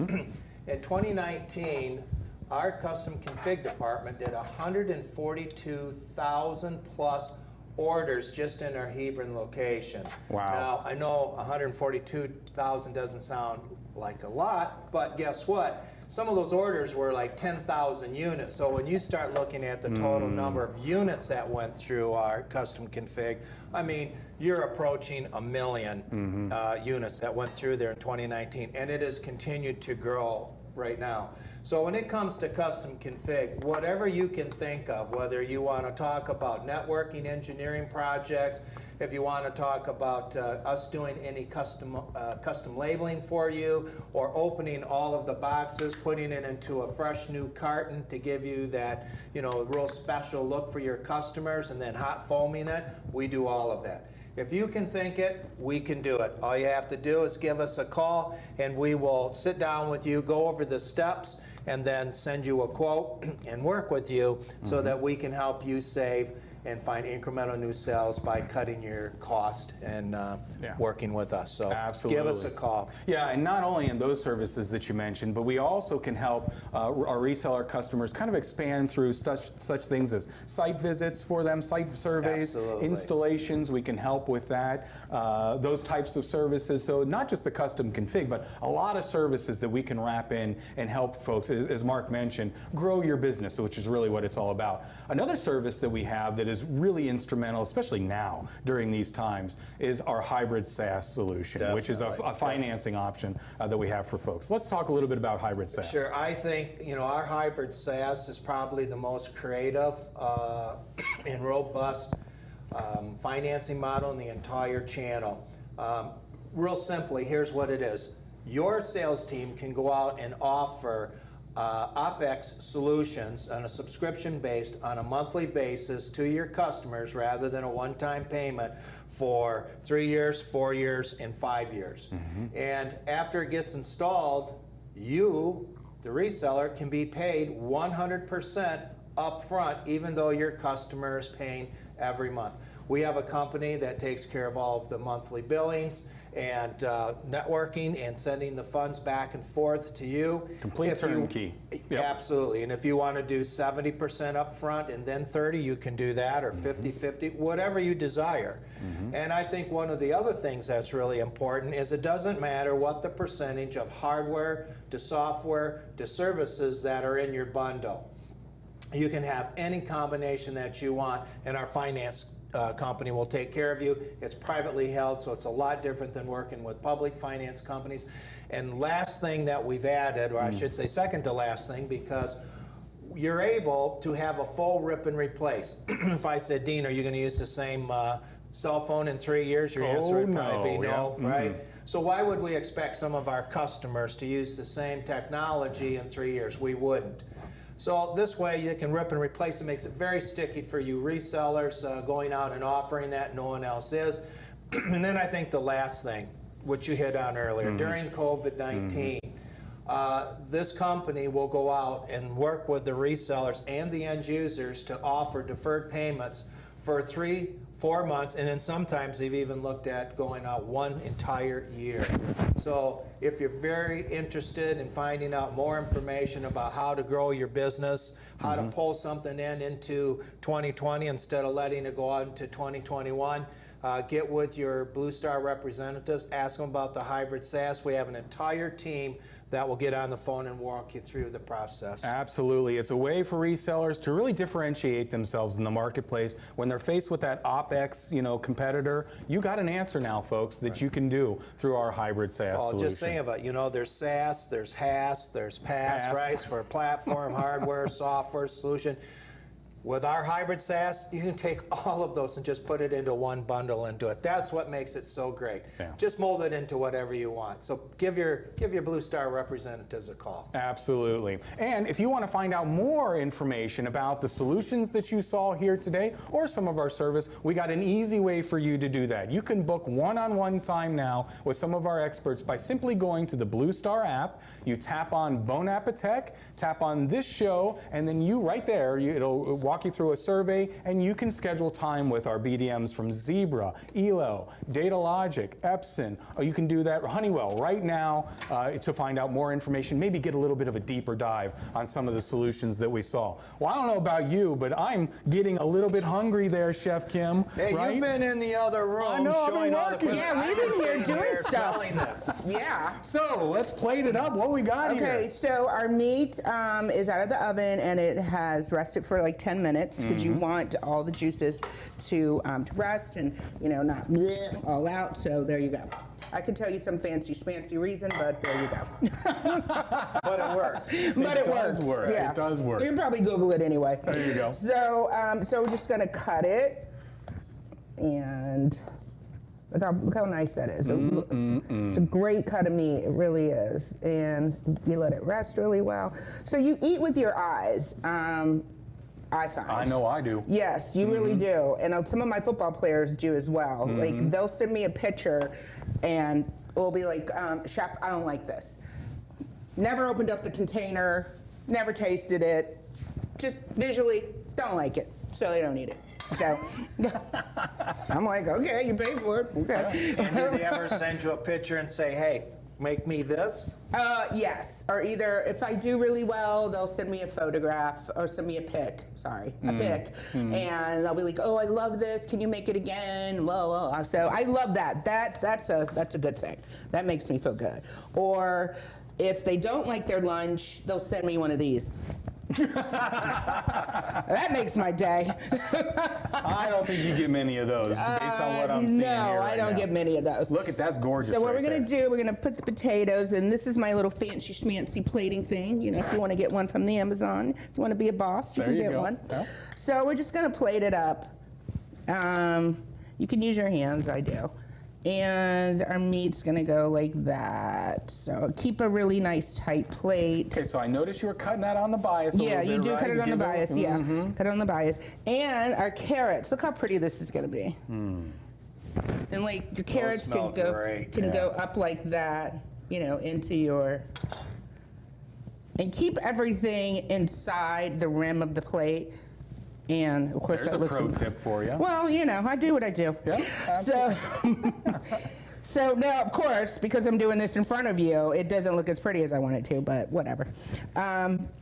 In 2019, our custom config department did 142,000 plus orders just in our Hebron location. Wow. Now, I know 142,000 doesn't sound like a lot, but guess what? Some of those orders were like 10,000 units. So when you start looking at the total number of units that went through our custom config, I mean, you're approaching 1 million units that went through there in 2019, and it has continued to grow right now. So when it comes to custom config, whatever you can think of, whether you want to talk about networking engineering projects, if you want to talk about us doing any custom labeling for you, or opening all of the boxes, putting it into a fresh new carton to give you that, you know, real special look for your customers, and then hot foaming it, we do all of that. If you can think it, we can do it. All you have to do is give us a call, and we will sit down with you, go over the steps, and then send you a quote and work with you so that we can help you save and find incremental new sales by cutting your cost and working with us. So absolutely, give us a call. Yeah, and not only in those services that you mentioned, but we also can help our reseller customers kind of expand through such things as site visits for them, site surveys, installations. We can help with that, those types of services. So not just the custom config, but a lot of services that we can wrap in and help folks, as Mark mentioned, grow your business, which is really what it's all about. Another service that we have that is really instrumental, especially now during these times, is our hybrid SaaS solution, which is a financing option that we have for folks. Let's talk a little bit about hybrid SaaS. Sure. I think, our hybrid SaaS is probably the most creative and robust financing model in the entire channel. Real simply, here's what it is. Your sales team can go out and offer OpEx solutions on a subscription based on a monthly basis to your customers rather than a one-time payment for 3 years, 4 years, and 5 years. And after it gets installed, you, the reseller, can be paid 100% upfront, even though your customer is paying every month. We have a company that takes care of all of the monthly billings and networking and sending the funds back and forth to you. Complete turnkey. Absolutely. And if you want to do 70% up front and then 30, you can do that, or 50-50, whatever you desire. And I think one of the other things that's really important is it doesn't matter what the percentage of hardware to software to services that are in your bundle. You can have any combination that you want, and our finance company will take care of you. It's privately held, so it's a lot different than working with public finance companies. And last thing that we've added, or I should say second to last thing, because you're able to have a full rip and replace. If I said, Dean, are you going to use the same cell phone in 3 years? Your answer would probably be no, right? So why would we expect some of our customers to use the same technology in 3 years? We wouldn't. So this way you can rip and replace. It makes it very sticky for you resellers going out and offering that. No one else is. And then I think the last thing, which you hit on earlier, during COVID-19, this company will go out and work with the resellers and the end users to offer deferred payments for 3-4 months, and then sometimes they've even looked at going out 1 entire year. So if you're very interested in finding out more information about how to grow your business, how to pull something into 2020 instead of letting it go out into 2021, get with your BlueStar representatives, ask them about the hybrid SaaS. We have an entire team that will get on the phone and walk you through the process. Absolutely. It's a way for resellers to really differentiate themselves in the marketplace. When they're faced with that OpEx, competitor, you got an answer now, folks, that you can do through our hybrid SaaS solution. Just think about it. There's SaaS, there's HaaS, there's PaaS, right? For platform, hardware, software solution. With our hybrid SaaS, you can take all of those and just put it into one bundle and do it. That's what makes it so great. Just mold it into whatever you want. So give your BlueStar representatives a call. Absolutely. And if you want to find out more information about the solutions that you saw here today or some of our service, we got an easy way for you to do that. You can book one-on-one time now with some of our experts by simply going to the BlueStar app. You tap on AppeTech, tap on this show, and then right there, it'll walk you through a survey, and you can schedule time with our BDMs from Zebra, Elo, Datalogic, Epson. You can do that, Honeywell, right now to find out more information, maybe get a little bit of a deeper dive on some of the solutions that we saw. Well, I don't know about you, but I'm getting a little bit hungry there, Chef Kim. Hey, right? You've been in the other room showing all the equipment. Yeah, we've been here doing stuff. Yeah. So let's plate it up. What we got here? Okay, so our meat is out of the oven, and it has rested for like 10 minutes because you want all the juices to rest and not bleh, all out. So there you go. I could tell you some fancy schmancy reason, but there you go. But it works. But it works. Yeah. It does work. You can probably Google it anyway. There you go. So we're just gonna cut it, and look how nice that is. It's a great cut of meat, it really is. And you let it rest really well. So you eat with your eyes, I find. I know I do. Yes, you really do. And some of my football players do as well. Like, they'll send me a picture and we'll be like, Chef, I don't like this. Never opened up the container, never tasted it, just visually don't like it, so they don't eat it. So I'm like, okay, you pay for it. Okay. And do they ever send you a picture and say, hey, make me this? Yes, or either if I do really well, they'll send me a photograph or send me a pic, and they'll be like, oh, I love this, can you make it again? Whoa. So I love that. That's a good thing. That makes me feel good. Or if they don't like their lunch, they'll send me one of these. That makes my day. I don't think you get many of those, based on what I'm seeing here No, right I don't now. get many of those. Look at that's gorgeous. So what right we're gonna there. do, we're gonna put the potatoes, and this is my little fancy schmancy plating thing. You know, if you want to get one from the Amazon, if you want to be a boss, you There can you get go. one. Yeah. So we're just gonna plate it up. You can use your hands, I do. And our meat's gonna go like that. So keep a really nice tight plate. Okay, so I noticed you were cutting that on the bias a Yeah, little you bit, do right? cut it on the Give bias, yeah. Cut it on the bias. And our carrots, look how pretty this is gonna be. And like your carrots smell can great, go up like that, you know, into your, and keep everything inside the rim of the plate. And of course There's that a looks pro tip for you. well, you know, I do what I do. Yeah, So, so now, of course, because I'm doing this in front of you, it doesn't look as pretty as I want it to, but whatever.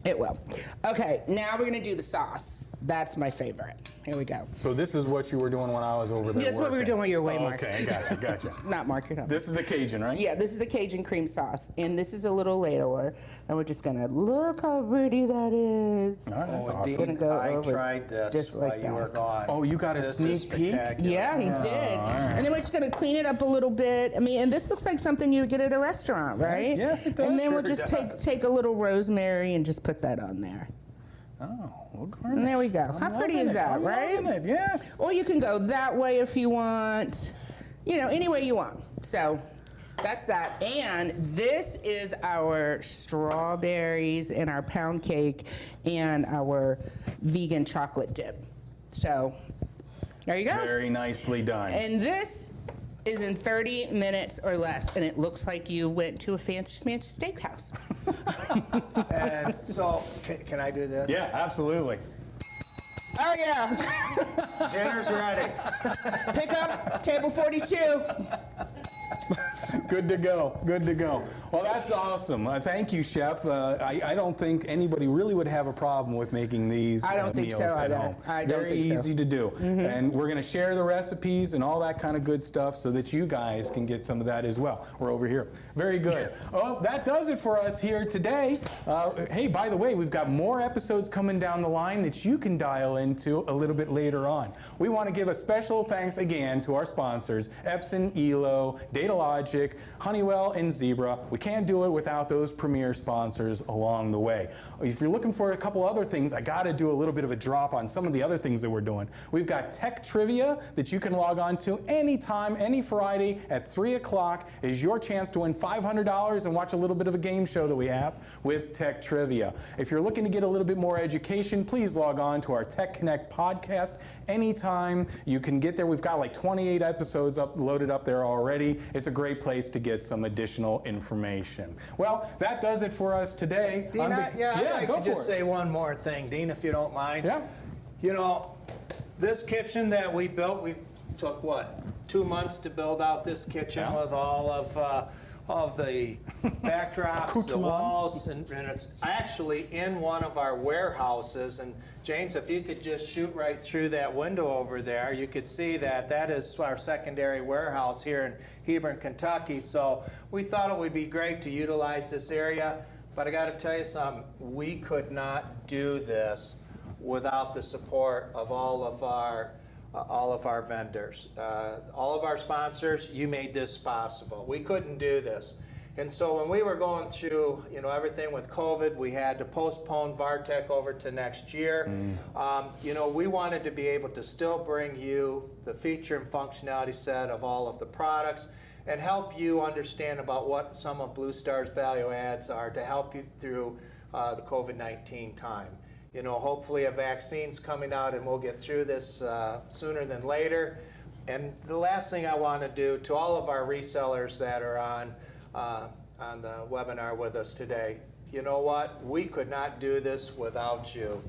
It will. Okay, now we're gonna do the sauce. That's my favorite. Here we go. So this is what you were doing when I was over there. That's what we were working. doing while you were away, Mark. Okay, gotcha. Not Mark, you're not. This is the Cajun, right? Yeah, this is the Cajun cream sauce, and this is a little ladler, and we're just gonna look how pretty that is. All right, that's Oh, awesome. Gonna Dean, go I over tried this just like while you that. were gone. Oh, you got a This sneak is peek? spectacular. Yeah, he did. all right. And then we're just gonna clean it up a little bit. I mean, and this looks like something you would get at a restaurant, right? Yes, it does. And then we'll Sure just does. take a little rosemary and just put that on there. Oh, well, And there we go. How pretty is that, I'm right? loving it, yes. Or you can go that way if you want. You know, any way you want. So that's that. And this is our strawberries and our pound cake and our vegan chocolate dip. So there you go. Very nicely done. And this is in 30 minutes or less, and it looks like you went to a fancy schmancy steakhouse. And so, can I do this? Yeah, absolutely. Oh yeah, Dinner's ready. pick up table 42. Good to go. Good to go. Well, that's awesome. Thank you, Chef. I don't think anybody really would have a problem with making these I don't think meals so at either. home. I don't Very think so. easy to do. And we're going to share the recipes and all that kind of good stuff so that you guys can get some of that as well. We're over here. Very good. Well, that does it for us here today. Hey, by the way, we've got more episodes coming down the line that you can dial into a little bit later on. We want to give a special thanks again to our sponsors, Epson, Elo, Datalogic, Honeywell, and Zebra. We can't do it without those premier sponsors along the way. If you're looking for a couple other things, I got to do a little bit of a drop on some of the other things that we're doing. We've got Tech Trivia that you can log on to anytime, any Friday at 3 o'clock is your chance to win $500 and watch a little bit of a game show that we have with Tech Trivia. If you're looking to get a little bit more education, please log on to our Tech Connect podcast anytime. You can get there. We've got like 28 episodes loaded up there already. It's a great place to get some additional information. Well, that does it for us today. Dean, I'd like go to for just it. say one more thing, Dean, if you don't mind. Yeah. You know, this kitchen that we built, we took what, 2 months to build out this kitchen Yeah. with all of the backdrops, the walls, and it's actually in one of our warehouses. And James, if you could just shoot right through that window over there, you could see that that is our secondary warehouse here in Hebron, Kentucky. So we thought it would be great to utilize this area. But I got to tell you something, we could not do this without the support of all of our vendors. All of our sponsors, you made this possible. We couldn't do this. And so when we were going through, you know, everything with COVID, we had to postpone VARTEC over to next year. You know, we wanted to be able to still bring you the feature and functionality set of all of the products and help you understand about what some of BlueStar's value adds are to help you through the COVID-19 time. You know, hopefully a vaccine's coming out and we'll get through this sooner than later. And the last thing I want to do to all of our resellers that are on the webinar with us today, you know what? We could not do this without you.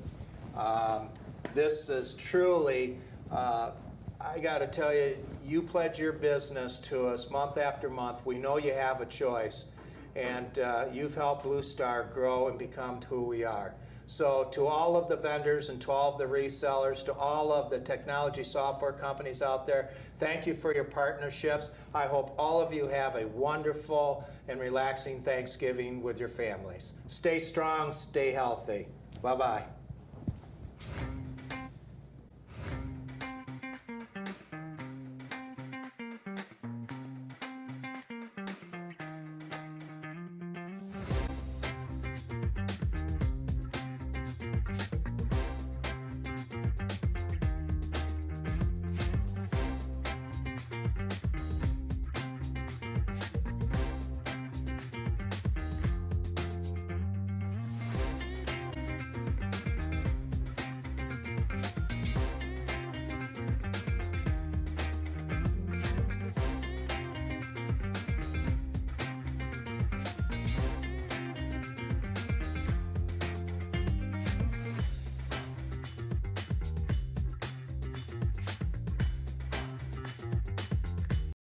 This is truly, I got to tell you, you pledge your business to us month after month. We know you have a choice, and you've helped BlueStar grow and become who we are. So to all of the vendors and to all of the resellers, to all of the technology software companies out there, thank you for your partnerships. I hope all of you have a wonderful and relaxing Thanksgiving with your families. Stay strong, stay healthy. Bye-bye.